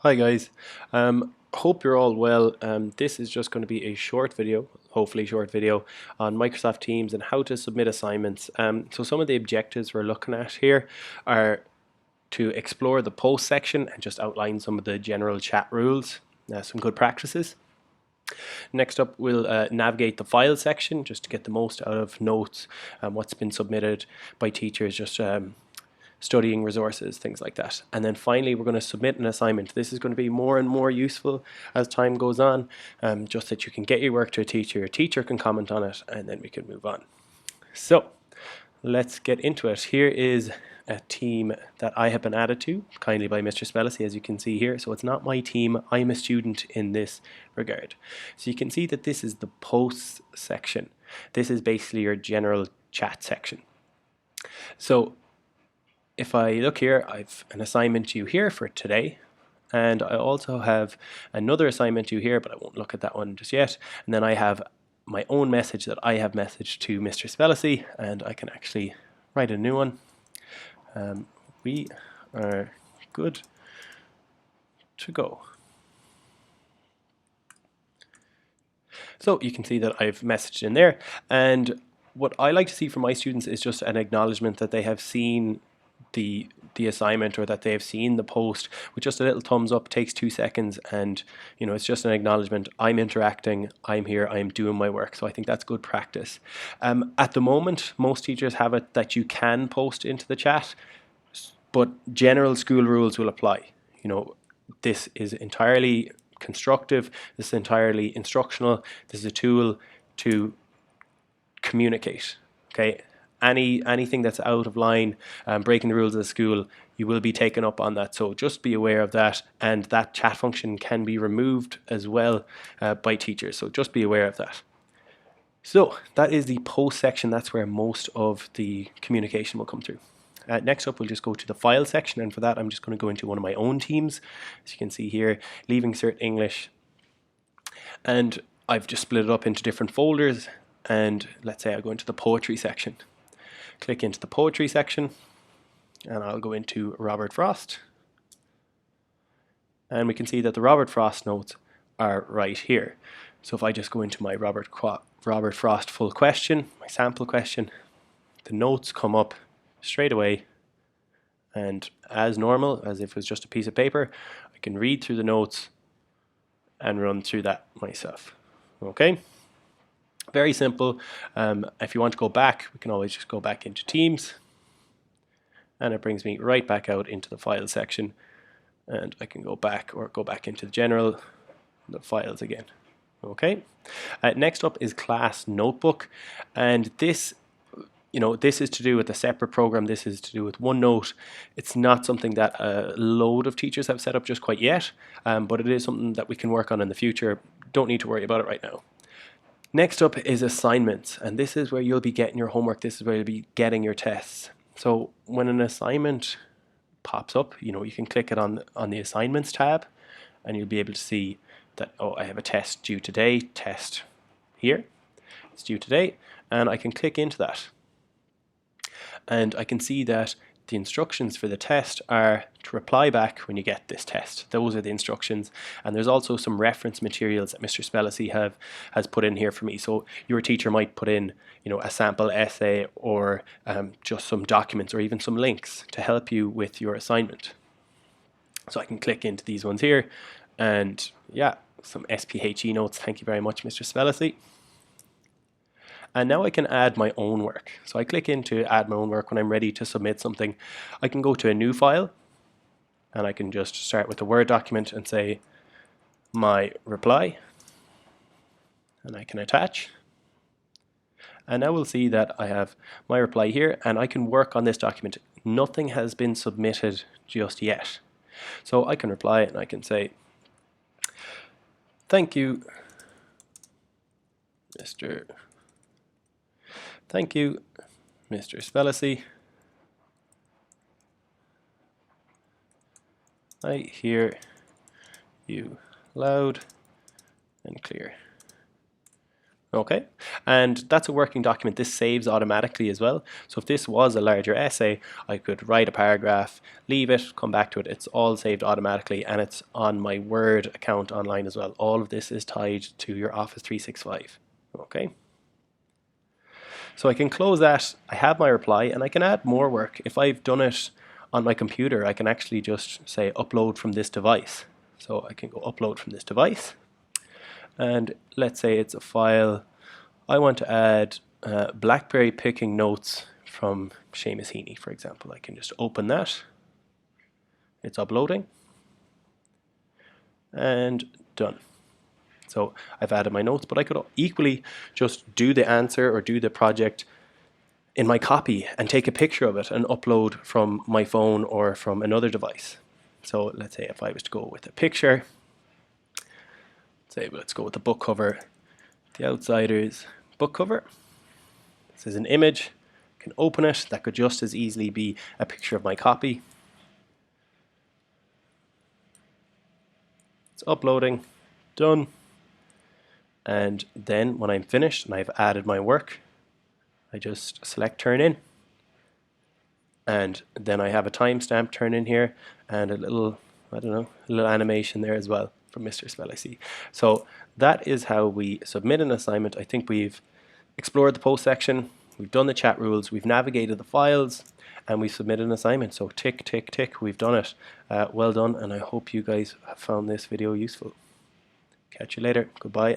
Hi guys, hope you're all well. This is just going to be a short video, hopefully short video, on Microsoft Teams and how to submit assignments. So some of the objectives we're looking at here are to explore the post section and just outline some of the general chat rules, some good practices. Next up, we'll navigate the file section just to get the most out of notes, what's been submitted by teachers, just studying resources, things like that. And then finally, we're going to submit an assignment. This is going to be more and more useful as time goes on, just that you can get your work to your teacher can comment on it, and then we can move on. So let's get into it. Here is a team that I have been added to, kindly by Mr. Spellacy, as you can see here. So it's not my team, I'm a student in this regard. So you can see that this is the posts section. This is basically your general chat section. So if I look here, I've an assignment due here for today, and I also have another assignment due here, but I won't look at that one just yet. And then I have my own message that I have messaged to Mr. Spellacy, and I can actually write a new one. We are good to go. So you can see that I've messaged in there, and what I like to see from my students is just an acknowledgement that they have seen the assignment, or that they have seen the post with just a little thumbs up. Takes 2 seconds, and it's just an acknowledgement. I'm interacting, I'm here, I'm doing my work. So I think that's good practice. At the moment, most teachers have it that you can post into the chat, but general school rules will apply. This is entirely constructive, this is entirely instructional, this is a tool to communicate. Okay, anything that's out of line, breaking the rules of the school, you will be taken up on that. So just be aware of that, and that chat function can be removed as well by teachers. So just be aware of that. So that is the post section. That's where most of the communication will come through. Next up, we'll just go to the file section, and for that I'm just going to go into one of my own teams. As you can see here, Leaving Cert English, and I've just split it up into different folders. And let's say I go into the poetry section. Click into the poetry section, and I'll go into Robert Frost, and we can see that the Robert Frost notes are right here. So if I just go into my Robert Frost full question, my sample question, the notes come up straight away, and as normal, as if it was just a piece of paper, I can read through the notes and run through that myself. Okay, very simple. If you want to go back, we can always just go back into Teams, and it brings me right back out into the file section, and I can go back into the files again. Okay, next up is Class Notebook, and this is to do with a separate program. This is to do with OneNote. It's not something that a load of teachers have set up just quite yet, but it is something that we can work on in the future. Don't need to worry about it right now. Next up is assignments, and this is where you'll be getting your homework. This is where you'll be getting your tests. So when an assignment pops up, you can click it on the assignments tab, and you'll be able to see that, oh, I have a test due today, test here, it's due today, and I can click into that. And I can see that the instructions for the test are to reply back when you get this test. Those are the instructions, and there's also some reference materials that Mr. Spellacy has put in here for me. So your teacher might put in a sample essay, or just some documents, or even some links to help you with your assignment. So I can click into these ones here, and yeah, some SPHE notes. Thank you very much, Mr. Spellacy. And now I can add my own work. So I click into add my own work when I'm ready to submit something. I can go to a new file, and I can just start with a Word document and say my reply, and I can attach. And now we'll see that I have my reply here, and I can work on this document. Nothing has been submitted just yet. So I can reply, and I can say, thank you, Mr. Spellacy. I hear you loud and clear. Okay, and that's a working document. This saves automatically as well. So if this was a larger essay, I could write a paragraph, leave it, come back to it. It's all saved automatically, and it's on my Word account online as well. All of this is tied to your Office 365. Okay, so I can close that. I have my reply, and I can add more work. If I've done it on my computer, I can actually just say upload from this device. So I can go upload from this device. And let's say it's a file. I want to add blackberry picking notes from Seamus Heaney, for example. I can just open that. It's uploading. And done. So I've added my notes, but I could equally just do the answer or do the project in my copy and take a picture of it and upload from my phone or from another device. So let's say if I was to go with a picture, say let's go with the book cover, The Outsiders book cover. This is an image. I can open it. That could just as easily be a picture of my copy. It's uploading. Done. And then when I'm finished and I've added my work, I just select turn in. And then I have a timestamp turn in here and a little, I don't know, a little animation there as well from Mr. Spell, I see. So that is how we submit an assignment. I think we've explored the post section, we've done the chat rules, we've navigated the files, and we've submitted an assignment. So tick, tick, tick, we've done it. Well done, and I hope you guys have found this video useful. Catch you later. Goodbye.